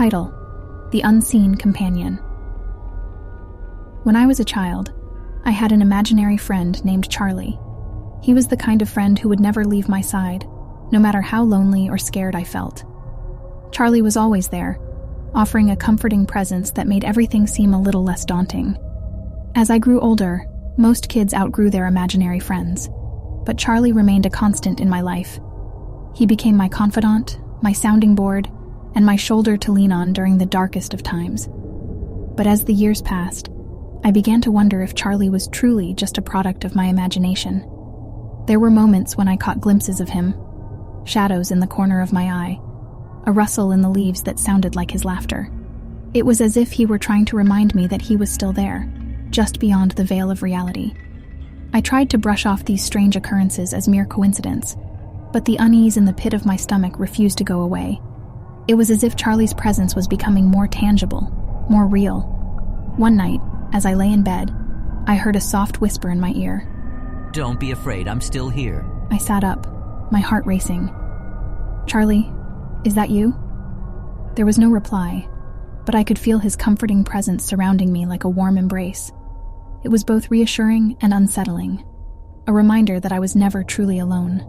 Title: The Unseen Companion. When I was a child, I had an imaginary friend named Charlie. He was the kind of friend who would never leave my side, no matter how lonely or scared I felt. Charlie was always there, offering a comforting presence that made everything seem a little less daunting. As I grew older, most kids outgrew their imaginary friends, but Charlie remained a constant in my life. He became my confidant, my sounding board, and my shoulder to lean on during the darkest of times. But as the years passed, I began to wonder if Charlie was truly just a product of my imagination. There were moments when I caught glimpses of him, shadows in the corner of my eye, a rustle in the leaves that sounded like his laughter. It was as if he were trying to remind me that he was still there, just beyond the veil of reality. I tried to brush off these strange occurrences as mere coincidence, but the unease in the pit of my stomach refused to go away. It was as if Charlie's presence was becoming more tangible, more real. One night, as I lay in bed, I heard a soft whisper in my ear. "Don't be afraid, I'm still here." I sat up, my heart racing. "Charlie, is that you?" There was no reply, but I could feel his comforting presence surrounding me like a warm embrace. It was both reassuring and unsettling, a reminder that I was never truly alone.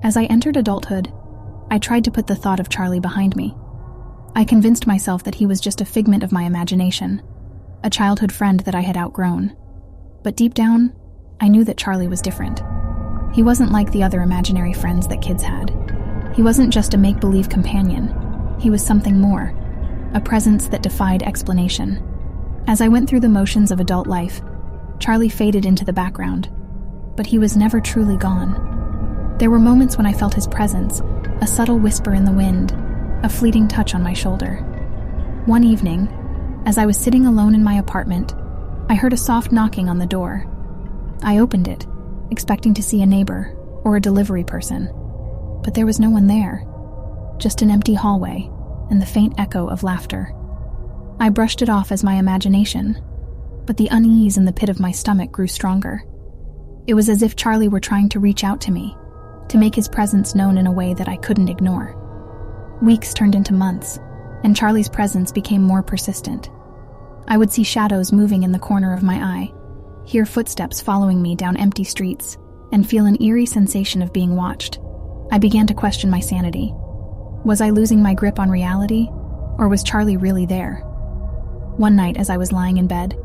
As I entered adulthood, I tried to put the thought of Charlie behind me. I convinced myself that he was just a figment of my imagination, a childhood friend that I had outgrown. But deep down, I knew that Charlie was different. He wasn't like the other imaginary friends that kids had. He wasn't just a make-believe companion. He was something more, a presence that defied explanation. As I went through the motions of adult life, Charlie faded into the background, but he was never truly gone. There were moments when I felt his presence, a subtle whisper in the wind, a fleeting touch on my shoulder. One evening, as I was sitting alone in my apartment, I heard a soft knocking on the door. I opened it, expecting to see a neighbor or a delivery person, but there was no one there, just an empty hallway and the faint echo of laughter. I brushed it off as my imagination, but the unease in the pit of my stomach grew stronger. It was as if Charlie were trying to reach out to me, to make his presence known in a way that I couldn't ignore. Weeks turned into months, and Charlie's presence became more persistent. I would see shadows moving in the corner of my eye, hear footsteps following me down empty streets, and feel an eerie sensation of being watched. I began to question my sanity. Was I losing my grip on reality, or was Charlie really there? One night, as I was lying in bed,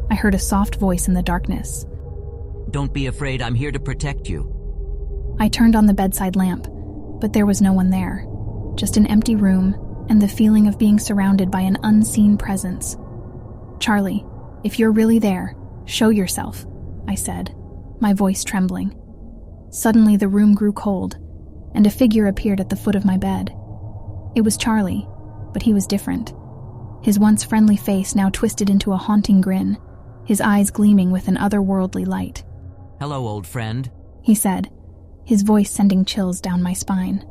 I heard a soft voice in the darkness. "Don't be afraid, I'm here to protect you." I turned on the bedside lamp, but there was no one there, just an empty room and the feeling of being surrounded by an unseen presence. "Charlie, if you're really there, show yourself," I said, my voice trembling. Suddenly the room grew cold, and a figure appeared at the foot of my bed. It was Charlie, but he was different. His once friendly face now twisted into a haunting grin, his eyes gleaming with an otherworldly light. "Hello, old friend," he said, his voice sending chills down my spine.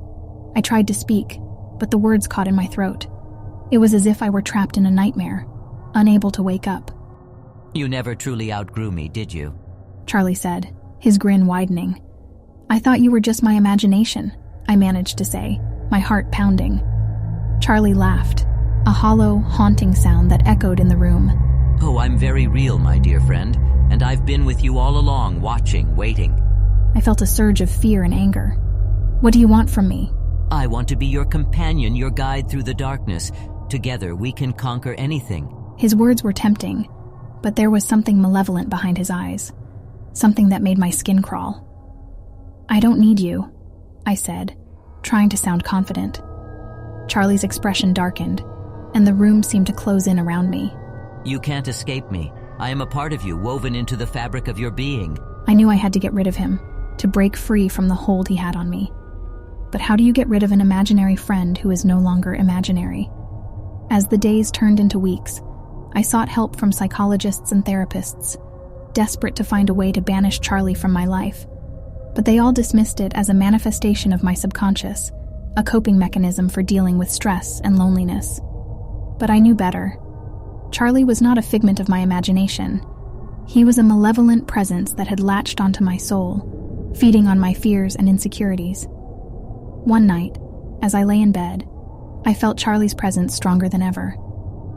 I tried to speak, but the words caught in my throat. It was as if I were trapped in a nightmare, unable to wake up. "You never truly outgrew me, did you?" Charlie said, his grin widening. "I thought you were just my imagination," I managed to say, my heart pounding. Charlie laughed, a hollow, haunting sound that echoed in the room. "Oh, I'm very real, my dear friend, and I've been with you all along, watching, waiting." I felt a surge of fear and anger. "What do you want from me?" "I want to be your companion, your guide through the darkness. Together we can conquer anything." His words were tempting, but there was something malevolent behind his eyes, something that made my skin crawl. "I don't need you," I said, trying to sound confident. Charlie's expression darkened, and the room seemed to close in around me. "You can't escape me. I am a part of you, woven into the fabric of your being." I knew I had to get rid of him, to break free from the hold he had on me. But how do you get rid of an imaginary friend who is no longer imaginary? As the days turned into weeks, I sought help from psychologists and therapists, desperate to find a way to banish Charlie from my life. But they all dismissed it as a manifestation of my subconscious, a coping mechanism for dealing with stress and loneliness. But I knew better. Charlie was not a figment of my imagination. He was a malevolent presence that had latched onto my soul, feeding on my fears and insecurities. One night, as I lay in bed, I felt Charlie's presence stronger than ever.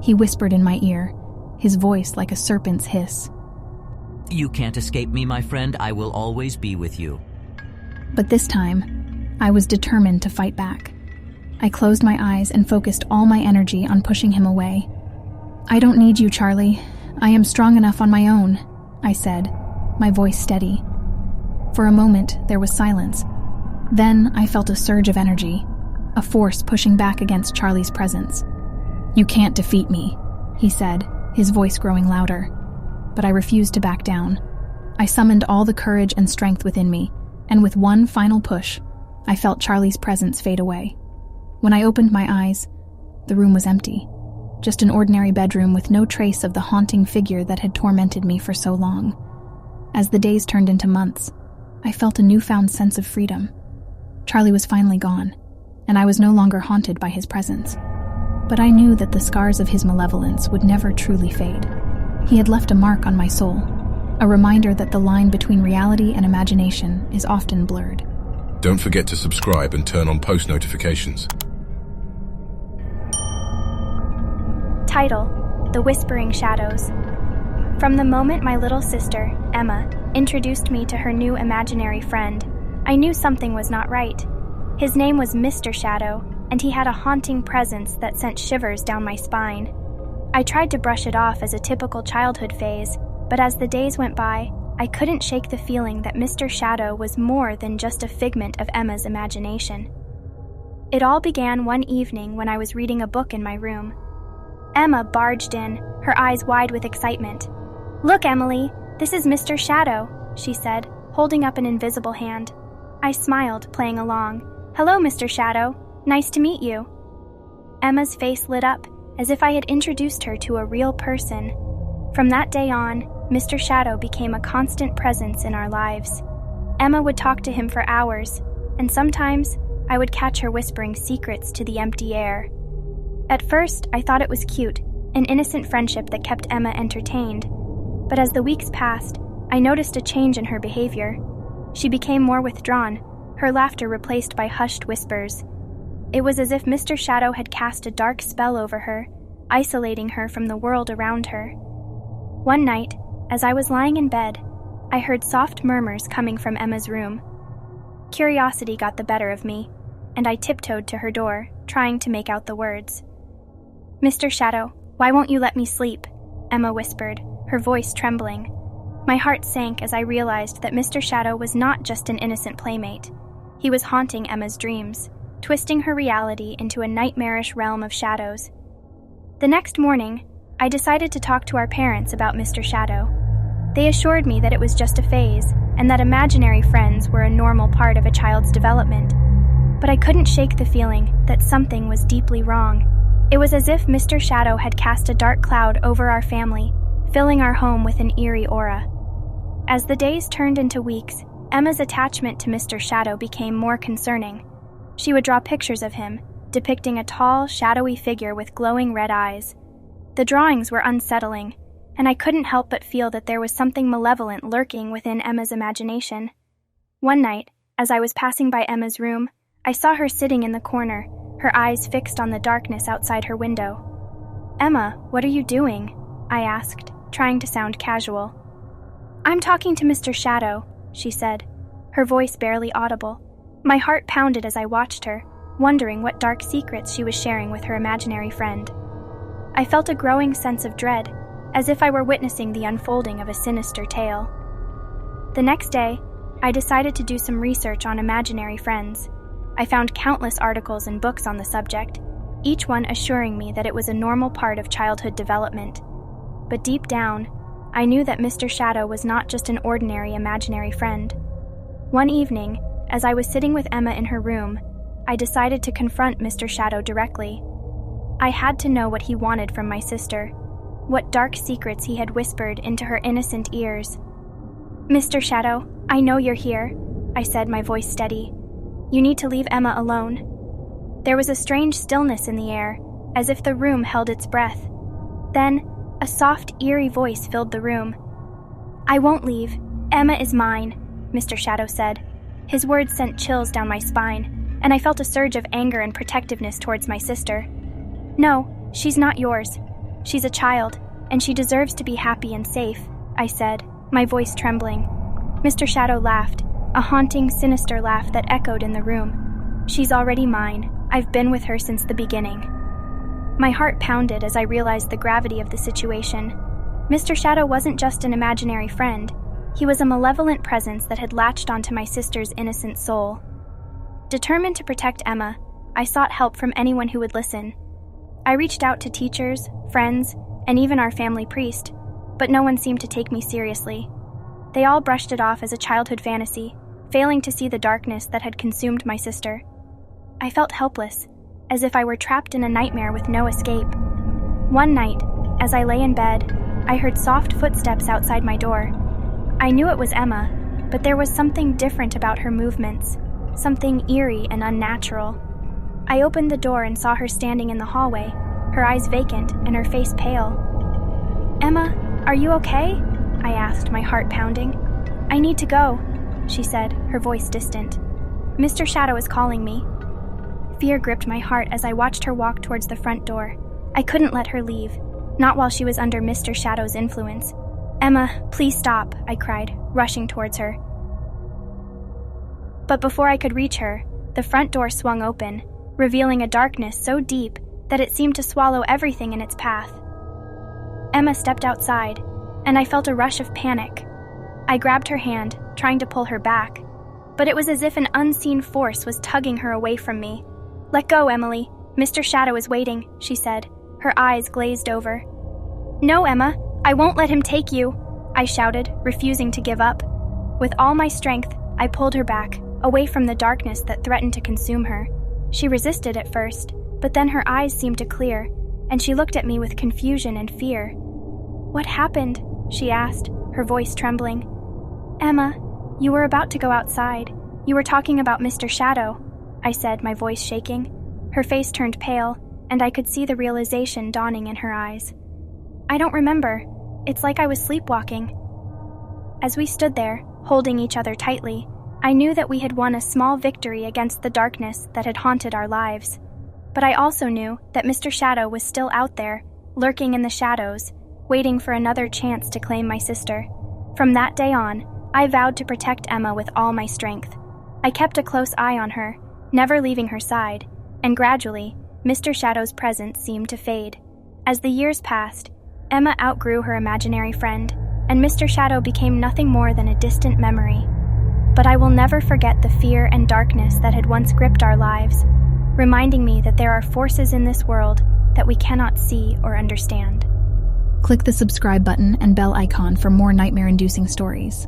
He whispered in my ear, his voice like a serpent's hiss. You can't escape me, my friend. I will always be with you. But this time, I was determined to fight back. I closed my eyes and focused all my energy on pushing him away. I don't need you, Charlie. I am strong enough on my own, I said, my voice steady. For a moment, there was silence. Then I felt a surge of energy, a force pushing back against Charlie's presence. You can't defeat me, he said, his voice growing louder. But I refused to back down. I summoned all the courage and strength within me, and with one final push, I felt Charlie's presence fade away. When I opened my eyes, the room was empty. Just an ordinary bedroom with no trace of the haunting figure that had tormented me for so long. As the days turned into months, I felt a newfound sense of freedom. Charlie was finally gone, and I was no longer haunted by his presence. But I knew that the scars of his malevolence would never truly fade. He had left a mark on my soul, a reminder that the line between reality and imagination is often blurred. Don't forget to subscribe and turn on post notifications. Title: The Whispering Shadows. From the moment my little sister, Emma, introduced me to her new imaginary friend, I knew something was not right. His name was Mr. Shadow, and he had a haunting presence that sent shivers down my spine. I tried to brush it off as a typical childhood phase, but as the days went by, I couldn't shake the feeling that Mr. Shadow was more than just a figment of Emma's imagination. It all began one evening when I was reading a book in my room. Emma barged in, her eyes wide with excitement. "Look, Emily, this is Mr. Shadow," she said, holding up an invisible hand. I smiled, playing along. "Hello, Mr. Shadow. Nice to meet you." Emma's face lit up, as if I had introduced her to a real person. From that day on, Mr. Shadow became a constant presence in our lives. Emma would talk to him for hours, and sometimes I would catch her whispering secrets to the empty air. At first, I thought it was cute, an innocent friendship that kept Emma entertained. But as the weeks passed, I noticed a change in her behavior. She became more withdrawn, her laughter replaced by hushed whispers. It was as if Mr. Shadow had cast a dark spell over her, isolating her from the world around her. One night, as I was lying in bed, I heard soft murmurs coming from Emma's room. Curiosity got the better of me, and I tiptoed to her door, trying to make out the words. "Mr. Shadow, why won't you let me sleep?" Emma whispered, her voice trembling. My heart sank as I realized that Mr. Shadow was not just an innocent playmate. He was haunting Emma's dreams, twisting her reality into a nightmarish realm of shadows. The next morning, I decided to talk to our parents about Mr. Shadow. They assured me that it was just a phase, and that imaginary friends were a normal part of a child's development. But I couldn't shake the feeling that something was deeply wrong. It was as if Mr. Shadow had cast a dark cloud over our family, filling our home with an eerie aura. As the days turned into weeks, Emma's attachment to Mr. Shadow became more concerning. She would draw pictures of him, depicting a tall, shadowy figure with glowing red eyes. The drawings were unsettling, and I couldn't help but feel that there was something malevolent lurking within Emma's imagination. One night, as I was passing by Emma's room, I saw her sitting in the corner, her eyes fixed on the darkness outside her window. "Emma, what are you doing?" I asked, trying to sound casual. "I'm talking to Mr. Shadow," she said, her voice barely audible. My heart pounded as I watched her, wondering what dark secrets she was sharing with her imaginary friend. I felt a growing sense of dread, as if I were witnessing the unfolding of a sinister tale. The next day, I decided to do some research on imaginary friends. I found countless articles and books on the subject, each one assuring me that it was a normal part of childhood development. But deep down, I knew that Mr. Shadow was not just an ordinary imaginary friend. One evening, as I was sitting with Emma in her room, I decided to confront Mr. Shadow directly. I had to know what he wanted from my sister, what dark secrets he had whispered into her innocent ears. "Mr. Shadow, I know you're here," I said, my voice steady. "You need to leave Emma alone." There was a strange stillness in the air, as if the room held its breath. Then, a soft, eerie voice filled the room. "I won't leave. Emma is mine," Mr. Shadow said. His words sent chills down my spine, and I felt a surge of anger and protectiveness towards my sister. "No, she's not yours. She's a child, and she deserves to be happy and safe," I said, my voice trembling. Mr. Shadow laughed, a haunting, sinister laugh that echoed in the room. "She's already mine. I've been with her since the beginning." My heart pounded as I realized the gravity of the situation. Mr. Shadow wasn't just an imaginary friend. He was a malevolent presence that had latched onto my sister's innocent soul. Determined to protect Emma, I sought help from anyone who would listen. I reached out to teachers, friends, and even our family priest, but no one seemed to take me seriously. They all brushed it off as a childhood fantasy, failing to see the darkness that had consumed my sister. I felt helpless, as if I were trapped in a nightmare with no escape. One night, as I lay in bed, I heard soft footsteps outside my door. I knew it was Emma, but there was something different about her movements, something eerie and unnatural. I opened the door and saw her standing in the hallway, her eyes vacant and her face pale. "Emma, are you okay?" I asked, my heart pounding. "I need to go," she said, her voice distant. "Mr. Shadow is calling me." Fear gripped my heart as I watched her walk towards the front door. I couldn't let her leave, not while she was under Mr. Shadow's influence. "Emma, please stop," I cried, rushing towards her. But before I could reach her, the front door swung open, revealing a darkness so deep that it seemed to swallow everything in its path. Emma stepped outside, and I felt a rush of panic. I grabbed her hand, trying to pull her back, but it was as if an unseen force was tugging her away from me. "Let go, Emily. Mr. Shadow is waiting," she said, her eyes glazed over. "No, Emma, I won't let him take you," I shouted, refusing to give up. With all my strength, I pulled her back, away from the darkness that threatened to consume her. She resisted at first, but then her eyes seemed to clear, and she looked at me with confusion and fear. "What happened?" she asked, her voice trembling. "Emma, you were about to go outside. You were talking about Mr. Shadow," I said, my voice shaking. Her face turned pale, and I could see the realization dawning in her eyes. "I don't remember. It's like I was sleepwalking." As we stood there, holding each other tightly, I knew that we had won a small victory against the darkness that had haunted our lives. But I also knew that Mr. Shadow was still out there, lurking in the shadows, waiting for another chance to claim my sister. From that day on, I vowed to protect Emma with all my strength. I kept a close eye on her, never leaving her side, and gradually, Mr. Shadow's presence seemed to fade. As the years passed, Emma outgrew her imaginary friend, and Mr. Shadow became nothing more than a distant memory. But I will never forget the fear and darkness that had once gripped our lives, reminding me that there are forces in this world that we cannot see or understand. Click the subscribe button and bell icon for more nightmare-inducing stories.